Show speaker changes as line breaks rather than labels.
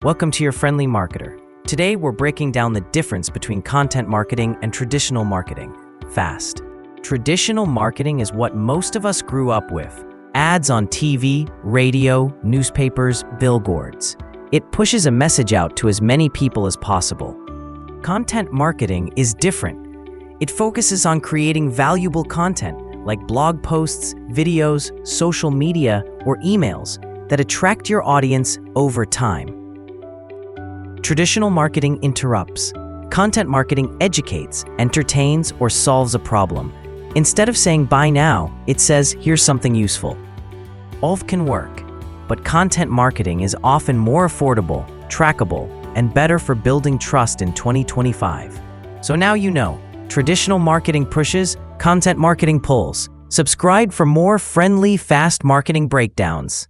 Welcome to your friendly marketer. Today we're breaking down the difference between content marketing and traditional marketing. Fast. Traditional marketing is what most of us grew up with. Ads on TV, radio, newspapers, billboards. It pushes a message out to as many people as possible. Content marketing is different. It focuses on creating valuable content like blog posts, videos, social media, or emails that attract your audience over time. Traditional marketing interrupts. Content marketing educates, entertains, or solves a problem. Instead of saying buy now, it says here's something useful. Both can work, but content marketing is often more affordable, trackable, and better for building trust in 2025. So now you know, traditional marketing pushes, content marketing pulls. Subscribe for more friendly, fast marketing breakdowns.